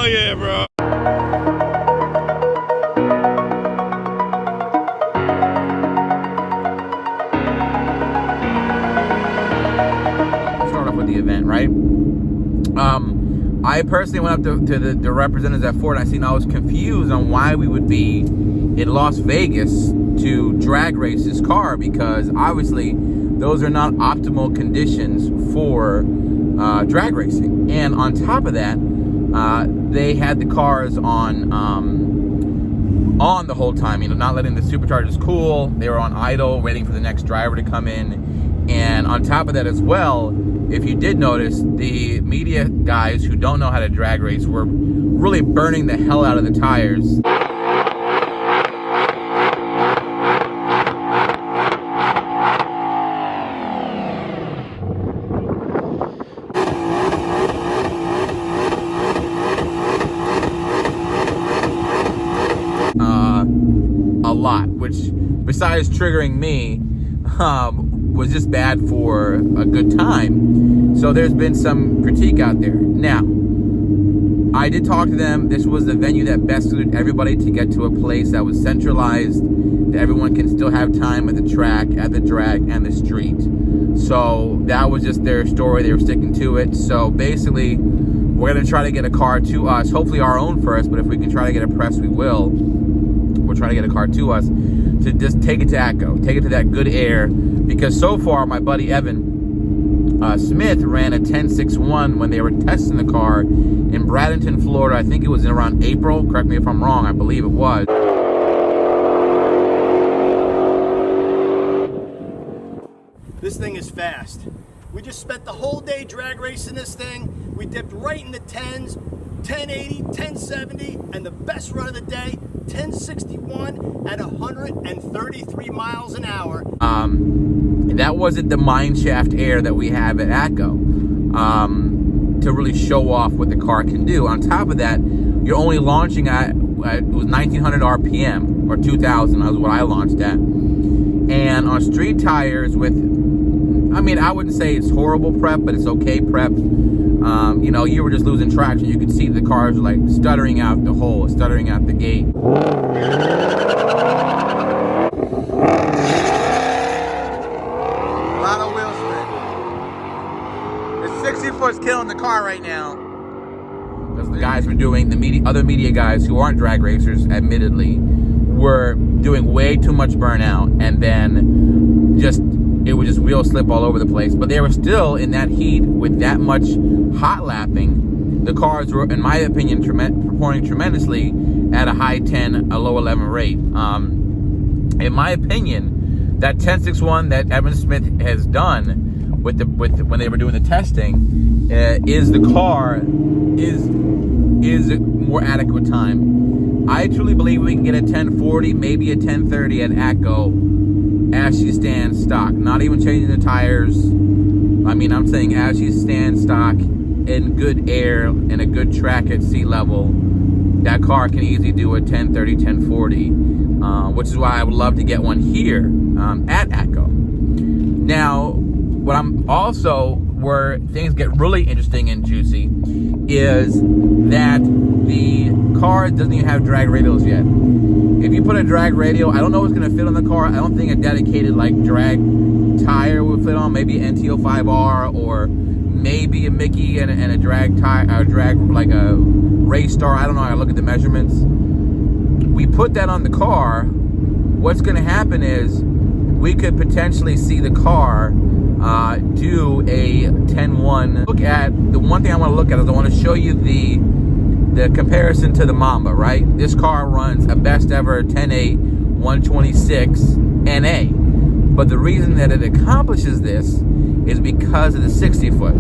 Hell yeah, bro. Start off with the event, right? I personally went up to the representatives at Ford. I seen I was confused on why we would be in Las Vegas to drag race this car, because obviously those are not optimal conditions for drag racing. And on top of that, they had the cars on the whole time, you know, not letting the superchargers cool. They were on idle, waiting for the next driver to come in. And on top of that as well, if you did notice, the media guys who don't know how to drag race were really burning the hell out of the tires. A lot, which besides triggering me, was just bad for a good time. So there's been some critique out there. Now, I did talk to them. This was the venue that best suited everybody to get to a place that was centralized, that everyone can still have time at the track, at the drag, and the street. So that was just their story. They were sticking to it. So basically, we're going to try to get a car to us, hopefully our own first, but if we can try to get a press, we will. We'll try to get a car to us to just take it to ATCO, take it to that good air, because so far my buddy Evan Smith ran a 10.61 when they were testing the car in Bradenton, Florida. I think it was in around April. Correct me if I'm wrong. I believe it was. This thing is fast. We just spent the whole day drag racing this thing. We dipped right in the 10s, 1080, 1070, and the best run of the day, 1061 at 133 miles an hour. That wasn't the mine shaft air that we have at ATCO to really show off what the car can do. On top of that, you're only launching at, it was 1900 RPM, or 2000, that was what I launched at. And on street tires with, I mean, I wouldn't say it's horrible prep, but it's okay prep. You know, you were just losing traction. You could see the cars like stuttering out the hole, stuttering out the gate. A lot of wheel spin. The 60 foot's killing the car right now. Because the guys were doing, the other media guys who aren't drag racers, admittedly, were doing way too much burnout, and then it would just wheel slip all over the place. But they were still in that heat with that much hot lapping. The cars were, in my opinion, performing tremendously at a high 10, a low 11 rate. In my opinion, that 10.61 that Evan Smith has done with when they were doing the testing is more adequate time. I truly believe we can get a 1040, maybe a 1030 at ATCO as she stands stock, not even changing the tires. I mean, I'm saying as she stands stock in good air and a good track at sea level, that car can easily do a 1030, 1040, which is why I would love to get one here at ATCO. Now, what I'm also, where things get really interesting and juicy, is that the car doesn't even have drag radials yet. If you put a drag radial, I don't know what's going to fit on the car. I don't think a dedicated like drag tire would fit on. Maybe an NT05R, or maybe a Mickey and a drag tire, or drag like a Race Star. I don't know. I look at the measurements. We put that on the car. What's going to happen is we could potentially see the car do a 10.1. Look at the one thing I want to look at is I want to show you the comparison to the Mamba, right? This car runs a best ever 10.8 126 NA, but the reason that it accomplishes this is because of the 60 foot.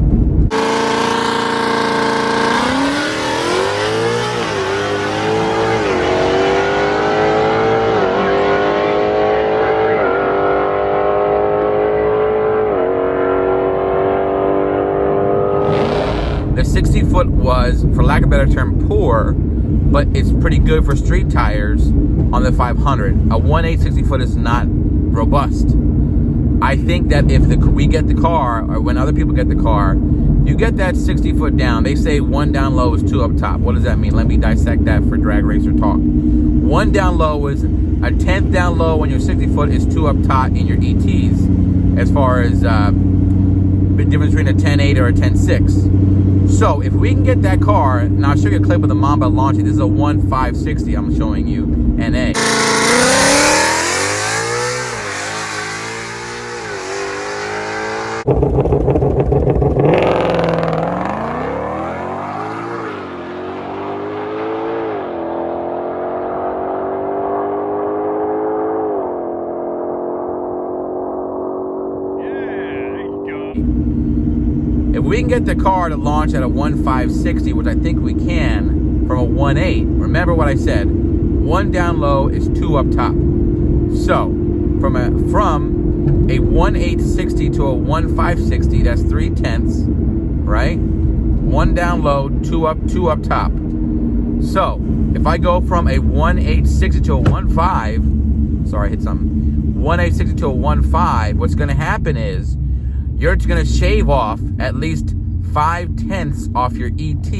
The 60 foot was, for lack of a better term, poor, but it's pretty good for street tires on the 500. A 1.8 60 foot is not robust. I think that if we get the car, or when other people get the car, you get that 60 foot down. They say 1 down low is 2 up top. What does that mean? Let me dissect that for drag racer talk. 1 down low is a 10th down low when you're 60 foot is 2 up top in your ETs, as far as the difference between a 10.8 or a 10.6. So if we can get that car, and I'll show you a clip of the Mamba launching. This is a 1.560 I'm showing you, NA. If we can get the car to launch at a 1.560, which I think we can, from a 1.8, remember what I said, 1 down low is 2 up top. So from a 1.860 to a 1.560, that's 3/10, right? 1 down low, 2 up top. So if I go from a 1.860 to a 1.5, sorry, I hit something. 1.860 to a 1.5, what's going to happen is you're going to shave off at least 5/10 off your ET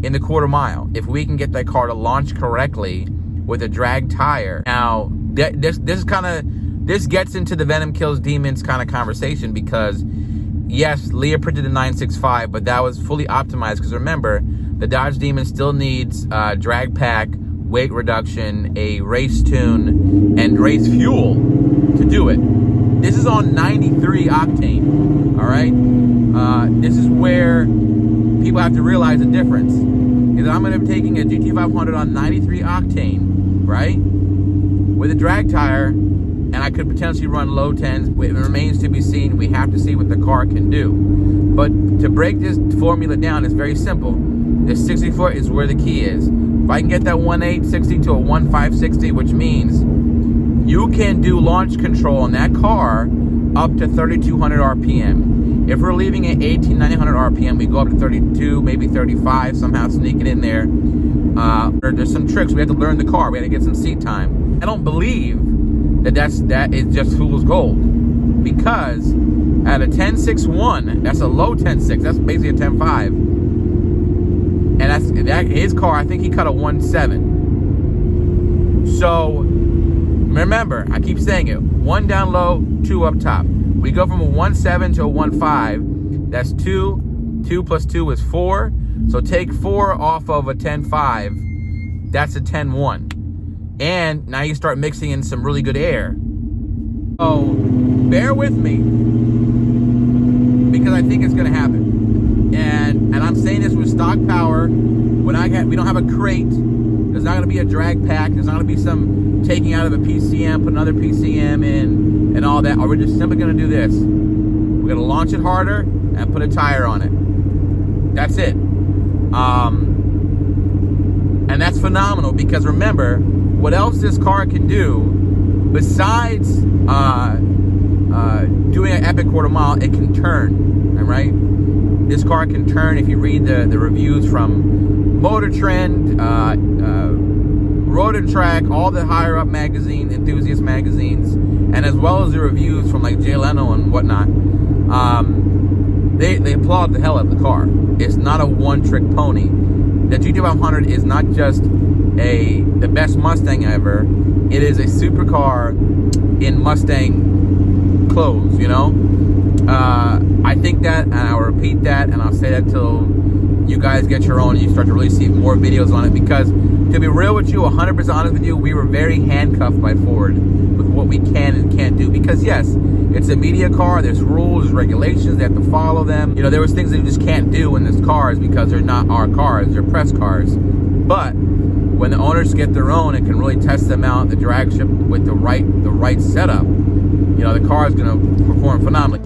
in the quarter mile if we can get that car to launch correctly with a drag tire. Now, this gets into the Venom Kills Demons kind of conversation, because yes, Leah printed a 965, but that was fully optimized, because remember, the Dodge Demon still needs drag pack, weight reduction, a race tune, and race fuel to do it. This is on 93 octane, all right? This is where people have to realize the difference. Is I'm going to be taking a Gt500 on 93 octane, right? With a drag tire, and I could potentially run low 10s. It remains to be seen. We have to see what the car can do. But to break this formula down, it's very simple. The 60 foot is where the key is. If I can get that 1.860 to a 1.560, which means you can do launch control on that car up to 3,200 RPM. If we're leaving at 1,900 RPM, we go up to 32, maybe 35, somehow sneak it in there. There's some tricks. We have to learn the car. We have to get some seat time. I don't believe that is just fool's gold, because at a 10.61, that's a low 10.6. That's basically a 10.5. And his car, I think he cut a 1.7. So remember, I keep saying it, 1 down low, 2 up top. We go from a 1.7 to a 1.5. That's 2. 2 plus 2 is 4. So take 4 off of a 10.5. That's a 10.1. And now you start mixing in some really good air. So bear with me, because I think it's going to happen. And I'm saying this with stock power. We don't have a crate. There's not going to be a drag pack. There's not going to be some taking out of a PCM, put another PCM in, and all that. Or we're just simply going to do this. We're going to launch it harder and put a tire on it. That's it. And that's phenomenal, because remember, what else this car can do, besides doing an epic quarter mile, it can turn, all right? This car can turn. If you read the reviews from Motor Trend, Road and Track, all the higher up magazine, enthusiast magazines, and as well as the reviews from like Jay Leno and whatnot, they applaud the hell out of the car. It's not a one-trick pony. The Gt500 is not just the best Mustang ever. It is a supercar in Mustang clothes, you know? I think that, and I'll repeat that, and I'll say that till you guys get your own and you start to really see more videos on it, because to be real with you, 100% honest with you, we were very handcuffed by Ford with what we can and can't do, because yes, it's a media car, there's rules, there's regulations, they have to follow them. You know, there was things that you just can't do in this cars because they're not our cars, they're press cars. But when the owners get their own and can really test them out, the drag strip with the right setup, you know, the car is going to perform phenomenally.